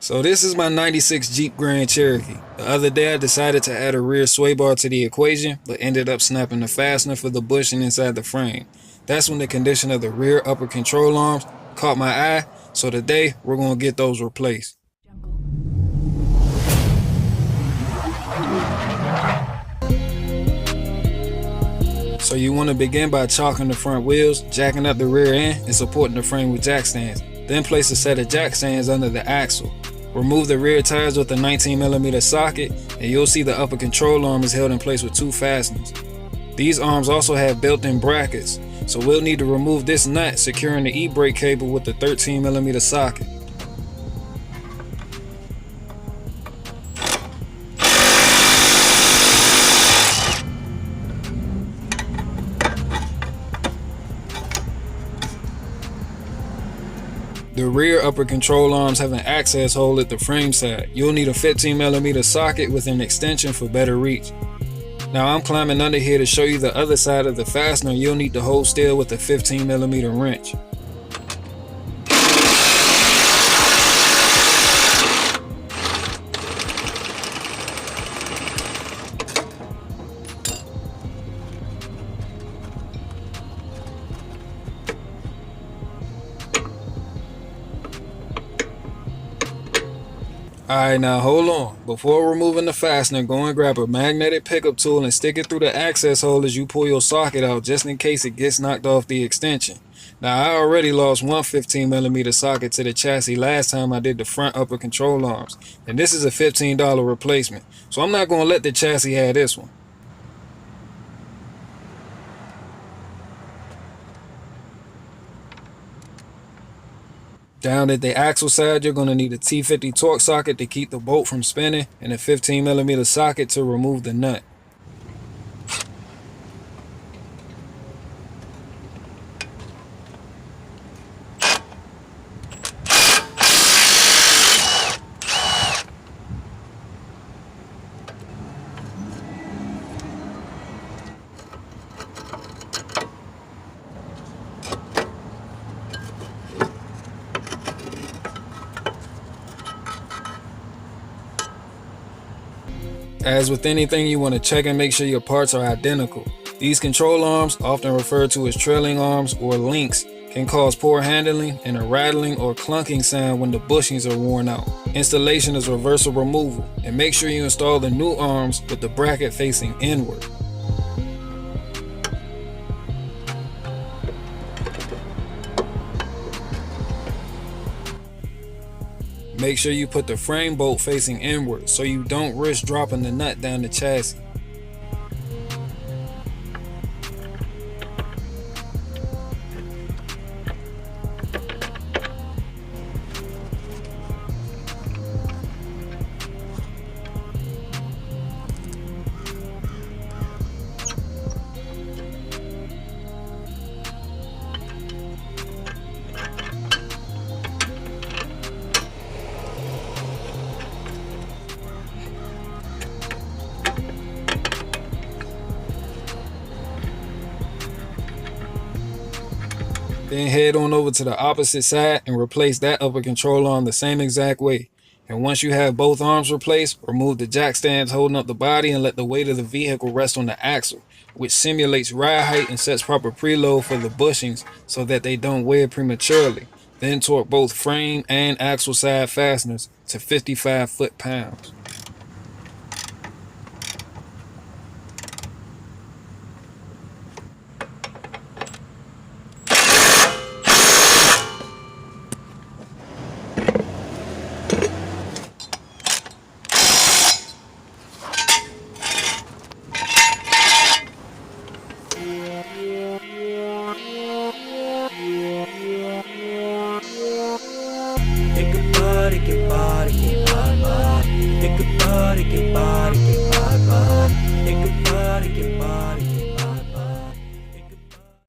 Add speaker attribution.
Speaker 1: So this is my 96 Jeep Grand Cherokee. The other day I decided to add a rear sway bar to the equation, but ended up snapping the fastener for the bushing inside the frame. That's when the condition of the rear upper control arms caught my eye, so today we're going to get those replaced. So you want to begin by chalking the front wheels, jacking up the rear end, and supporting the frame with jack stands. Then place a set of jack stands under the axle. Remove the rear tires with a 19mm socket, and you'll see the upper control arm is held in place with two fasteners. These arms also have built-in brackets, so we'll need to remove this nut securing the e-brake cable with the 13mm socket. The rear upper control arms have an access hole at the frame side. You'll need a 15mm socket with an extension for better reach. Now I'm climbing under here to show you the other side of the fastener. You'll need to hold still with a 15mm wrench. Alright, now hold on. Before removing the fastener, go and grab a magnetic pickup tool and stick it through the access hole as you pull your socket out, just in case it gets knocked off the extension. Now I already lost one 15mm socket to the chassis last time I did the front upper control arms, and this is a $15 replacement, so I'm not going to let the chassis have this one. Down at the axle side, you're going to need a T50 torque socket to keep the bolt from spinning and a 15mm socket to remove the nut. As with anything, you want to check and make sure your parts are identical. These control arms, often referred to as trailing arms or links, can cause poor handling and a rattling or clunking sound when the bushings are worn out. Installation is reversal removal, and make sure you install the new arms with the bracket facing inward. Make sure you put the frame bolt facing inward so you don't risk dropping the nut down the chassis. Then head on over to the opposite side and replace that upper control arm the same exact way. And once you have both arms replaced, remove the jack stands holding up the body and let the weight of the vehicle rest on the axle, which simulates ride height and sets proper preload for the bushings so that they don't wear prematurely. Then torque both frame and axle side fasteners to 55 foot-pounds.
Speaker 2: Think about it, get body, get body, think about it, get